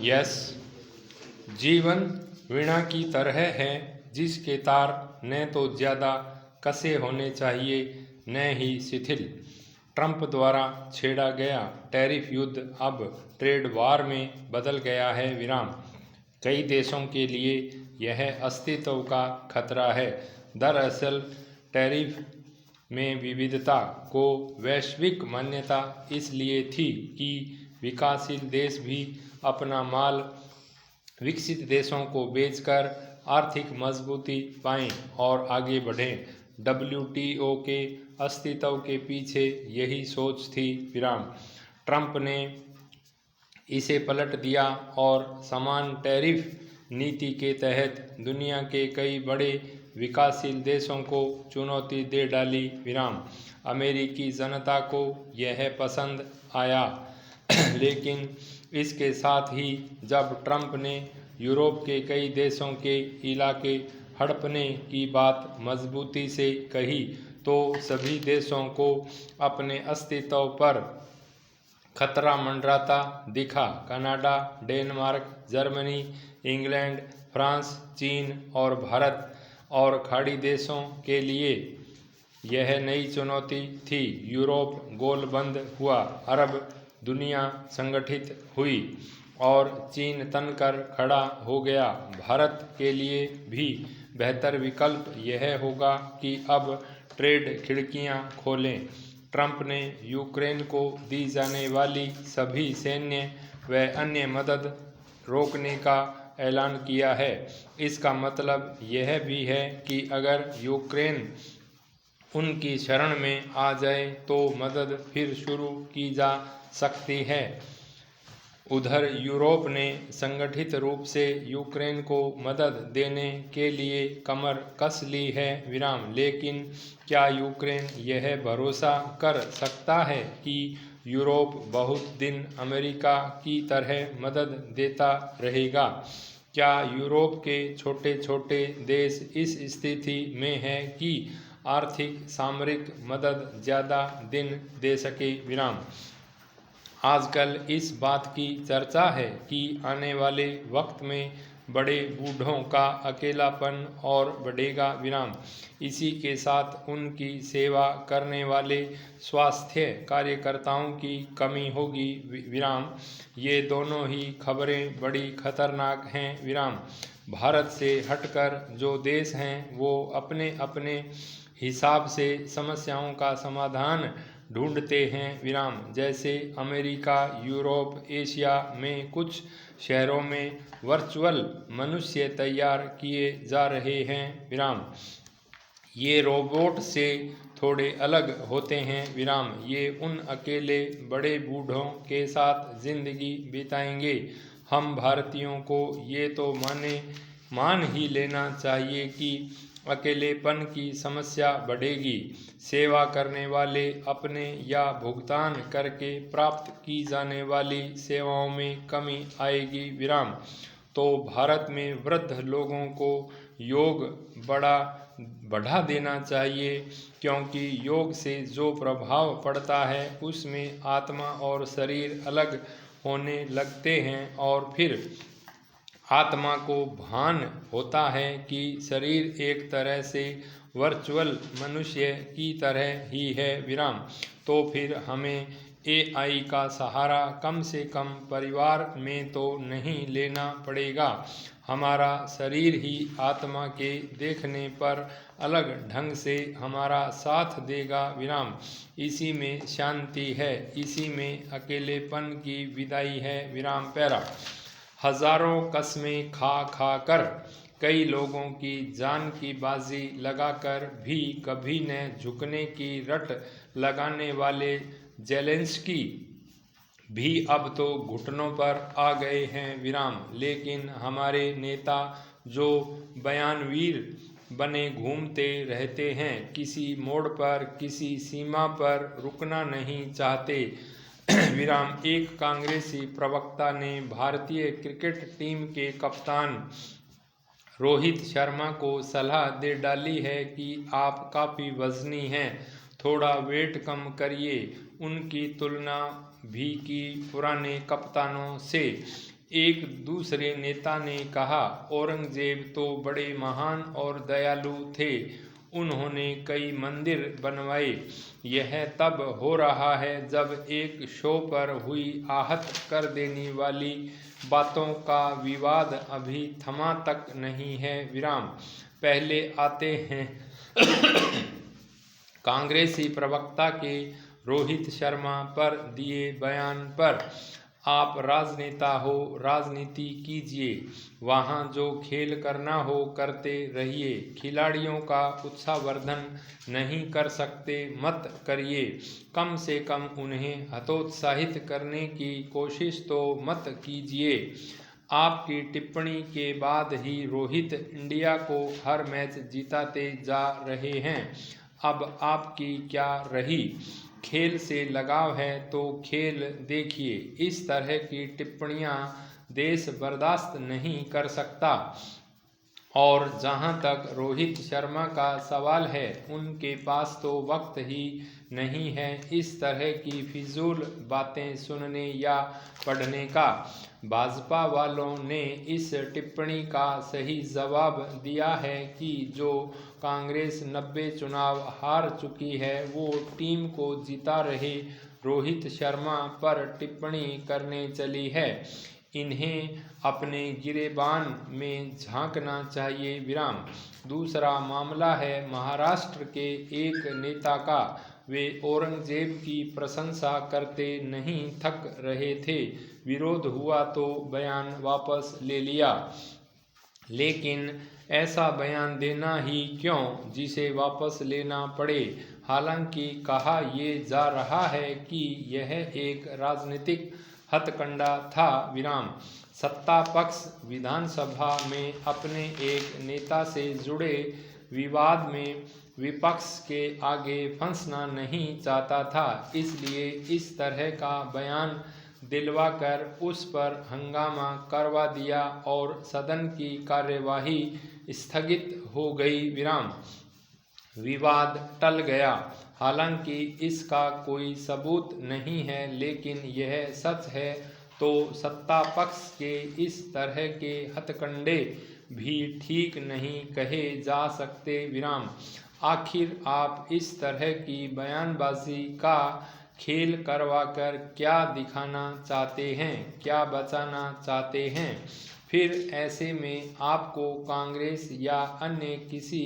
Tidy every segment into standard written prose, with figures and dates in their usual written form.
Yes, जीवन वीणा की तरह है जिसके तार न तो ज़्यादा कसे होने चाहिए न ही शिथिल। ट्रंप द्वारा छेड़ा गया टैरिफ युद्ध अब ट्रेड वार में बदल गया है विराम। कई देशों के लिए यह अस्तित्व का खतरा है। दरअसल टैरिफ में विविधता को वैश्विक मान्यता इसलिए थी कि विकासशील देश भी अपना माल विकसित देशों को बेचकर आर्थिक मजबूती पाएं और आगे बढ़ें। WTO के अस्तित्व के पीछे यही सोच थी विराम। ट्रंप ने इसे पलट दिया और समान टैरिफ नीति के तहत दुनिया के कई बड़े विकासशील देशों को चुनौती दे डाली विराम। अमेरिकी जनता को यह पसंद आया लेकिन इसके साथ ही जब ट्रंप ने यूरोप के कई देशों के इलाके हड़पने की बात मजबूती से कही तो सभी देशों को अपने अस्तित्व पर खतरा मंडराता दिखा। Canada, Denmark, Germany, England, France, चीन और भारत और खाड़ी देशों के लिए यह नई चुनौती थी। यूरोप गोलबंद हुआ, अरब दुनिया संगठित हुई और चीन तनकर खड़ा हो गया। भारत के लिए भी बेहतर विकल्प यह होगा कि अब ट्रेड खिड़कियां खोलें। ट्रंप ने यूक्रेन को दी जाने वाली सभी सैन्य व अन्य मदद रोकने का ऐलान किया है। इसका मतलब यह भी है कि अगर यूक्रेन उनकी शरण में आ जाए तो मदद फिर शुरू की जा सकती है। उधर यूरोप ने संगठित रूप से यूक्रेन को मदद देने के लिए कमर कस ली है विराम। लेकिन क्या यूक्रेन यह भरोसा कर सकता है कि यूरोप बहुत दिन अमेरिका की तरह मदद देता रहेगा? क्या यूरोप के छोटे छोटे देश इस स्थिति में हैं कि आर्थिक सामरिक मदद ज़्यादा दिन दे सके विराम? आजकल इस बात की चर्चा है कि आने वाले वक्त में बड़े बूढ़ों का अकेलापन और बढ़ेगा विराम। इसी के साथ उनकी सेवा करने वाले स्वास्थ्य कार्यकर्ताओं की कमी होगी विराम। ये दोनों ही खबरें बड़ी खतरनाक हैं विराम। भारत से हटकर जो देश हैं वो अपने अपने हिसाब से समस्याओं का समाधान ढूंढते हैं विराम। जैसे अमेरिका, यूरोप, एशिया में कुछ शहरों में वर्चुअल मनुष्य तैयार किए जा रहे हैं विराम। ये रोबोट से थोड़े अलग होते हैं विराम। ये उन अकेले बड़े बूढ़ों के साथ जिंदगी बिताएंगे। हम भारतीयों को ये तो मान ही लेना चाहिए कि अकेलेपन की समस्या बढ़ेगी। सेवा करने वाले अपने या भुगतान करके प्राप्त की जाने वाली सेवाओं में कमी आएगी विराम। तो भारत में वृद्ध लोगों को योग बढ़ा देना चाहिए क्योंकि योग से जो प्रभाव पड़ता है उसमें आत्मा और शरीर अलग होने लगते हैं और फिर आत्मा को भान होता है कि शरीर एक तरह से वर्चुअल मनुष्य की तरह ही है विराम। तो फिर हमें AI का सहारा कम से कम परिवार में तो नहीं लेना पड़ेगा। हमारा शरीर ही आत्मा के देखने पर अलग ढंग से हमारा साथ देगा विराम। इसी में शांति है, इसी में अकेलेपन की विदाई है विराम। पैरा हजारों कस्में खा खा कर कई लोगों की जान की बाजी लगाकर भी कभी न झुकने की रट लगाने वाले ज़ेलेंस्की भी अब तो घुटनों पर आ गए हैं विराम। लेकिन हमारे नेता जो बयानवीर बने घूमते रहते हैं, किसी मोड़ पर किसी सीमा पर रुकना नहीं चाहते विराम। एक कांग्रेसी प्रवक्ता ने भारतीय क्रिकेट टीम के कप्तान रोहित शर्मा को सलाह दे डाली है कि आप काफ़ी वजनी हैं, थोड़ा वेट कम करिए। उनकी तुलना भी की पुराने कप्तानों से। एक दूसरे नेता ने कहा, औरंगजेब तो बड़े महान और दयालु थे, उन्होंने कई मंदिर बनवाए। यह तब हो रहा है जब एक शो पर हुई आहत कर देने वाली बातों का विवाद अभी थमा तक नहीं है। विराम। पहले आते हैं कांग्रेसी प्रवक्ता के रोहित शर्मा पर दिए बयान पर। आप राजनेता हो, राजनीति कीजिए, वहाँ जो खेल करना हो करते रहिए। खिलाड़ियों का उत्साहवर्धन नहीं कर सकते मत करिए, कम से कम उन्हें हतोत्साहित करने की कोशिश तो मत कीजिए। आपकी टिप्पणी के बाद ही रोहित इंडिया को हर मैच जिताते जा रहे हैं। अब आपकी क्या रही? खेल से लगाव है तो खेल देखिए। इस तरह की टिप्पणियां देश बर्दाश्त नहीं कर सकता। और जहां तक रोहित शर्मा का सवाल है, उनके पास तो वक्त ही नहीं है इस तरह की फिजूल बातें सुनने या पढ़ने का। भाजपा वालों ने इस टिप्पणी का सही जवाब दिया है कि जो कांग्रेस 90 चुनाव हार चुकी है, वो टीम को जिता रहे रोहित शर्मा पर टिप्पणी करने चली है। इन्हें अपने गिरेबान में झांकना चाहिए। विराम। दूसरा मामला है महाराष्ट्र के एक नेता का। वे औरंगजेब की प्रशंसा करते नहीं थक रहे थे। विरोध हुआ तो बयान वापस ले लिया। लेकिन ऐसा बयान देना ही क्यों जिसे वापस लेना पड़े। हालांकि कहा ये जा रहा है कि यह एक राजनीतिक हथकंडा था। विराम। सत्ता पक्ष विधानसभा में अपने एक नेता से जुड़े विवाद में विपक्ष के आगे फंसना नहीं चाहता था, इसलिए इस तरह का बयान दिलवाकर उस पर हंगामा करवा दिया और सदन की कार्यवाही स्थगित हो गई। विराम। विवाद टल गया। हालांकि इसका कोई सबूत नहीं है, लेकिन यह सच है तो सत्ता पक्ष के इस तरह के हथकंडे भी ठीक नहीं कहे जा सकते। विराम। आखिर आप इस तरह की बयानबाजी का खेल करवाकर क्या दिखाना चाहते हैं, क्या बचाना चाहते हैं? फिर ऐसे में आपको कांग्रेस या अन्य किसी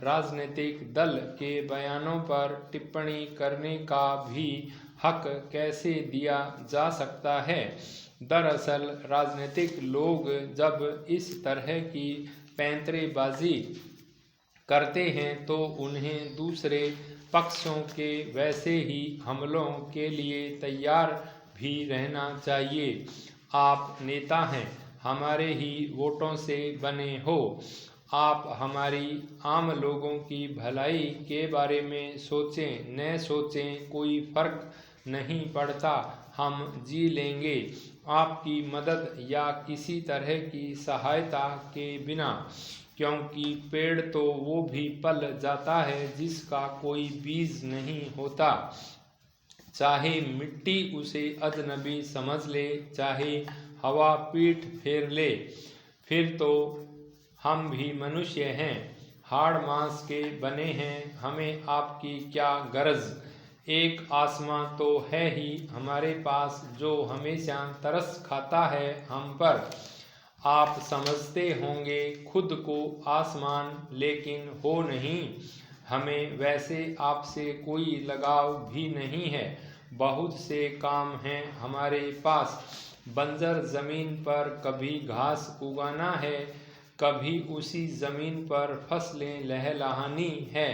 राजनीतिक दल के बयानों पर टिप्पणी करने का भी हक कैसे दिया जा सकता है? दरअसल राजनीतिक लोग जब इस तरह की पैंतरेबाजी करते हैं तो उन्हें दूसरे पक्षों के वैसे ही हमलों के लिए तैयार भी रहना चाहिए। आप नेता हैं, हमारे ही वोटों से बने हो। आप हमारी आम लोगों की भलाई के बारे में सोचें, न सोचें कोई फर्क नहीं पड़ता, हम जी लेंगे आपकी मदद या किसी तरह की सहायता के बिना, क्योंकि पेड़ तो वो भी पल जाता है जिसका कोई बीज नहीं होता। चाहे मिट्टी उसे अजनबी समझ ले, चाहे हवा पीठ फेर ले, फिर तो हम भी मनुष्य हैं, हाड़ मांस के बने हैं, हमें आपकी क्या गरज। एक आसमां तो है ही हमारे पास जो हमेशा तरस खाता है हम पर। आप समझते होंगे खुद को आसमान, लेकिन हो नहीं। हमें वैसे आपसे कोई लगाव भी नहीं है। बहुत से काम हैं हमारे पास। बंजर जमीन पर कभी घास उगाना है, कभी उसी जमीन पर फसलें लहलहानी है।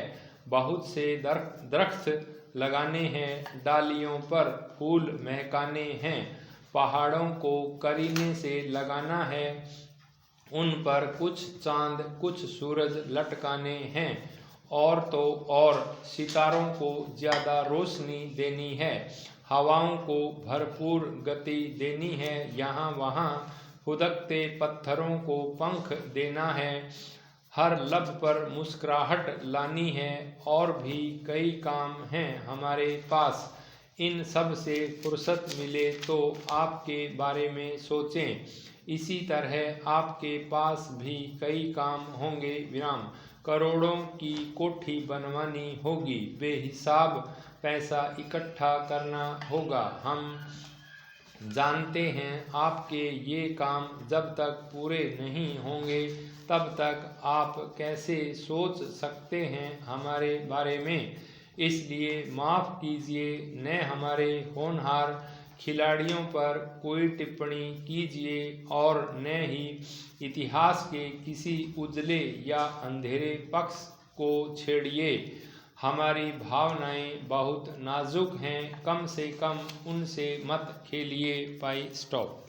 बहुत से दरख्त लगाने हैं, डालियों पर फूल महकाने हैं। पहाड़ों को करीने से लगाना है, उन पर कुछ चांद कुछ सूरज लटकाने हैं। और तो और सितारों को ज़्यादा रोशनी देनी है, हवाओं को भरपूर गति देनी है, यहाँ वहाँ हुदकते पत्थरों को पंख देना है, हर लब पर मुस्कुराहट लानी है। और भी कई काम हैं हमारे पास। इन सब से फुर्सत मिले तो आपके बारे में सोचें। इसी तरह आपके पास भी कई काम होंगे विराम। करोड़ों की कोठी बनवानी होगी, बेहिसाब पैसा इकट्ठा करना होगा। हम जानते हैं आपके ये काम जब तक पूरे नहीं होंगे तब तक आप कैसे सोच सकते हैं हमारे बारे में। इसलिए माफ़ कीजिए, न हमारे होनहार खिलाड़ियों पर कोई टिप्पणी कीजिए और न ही इतिहास के किसी उजले या अंधेरे पक्ष को छेड़िए। हमारी भावनाएं बहुत नाजुक हैं, कम से कम उनसे मत खेलिए। स्टॉप।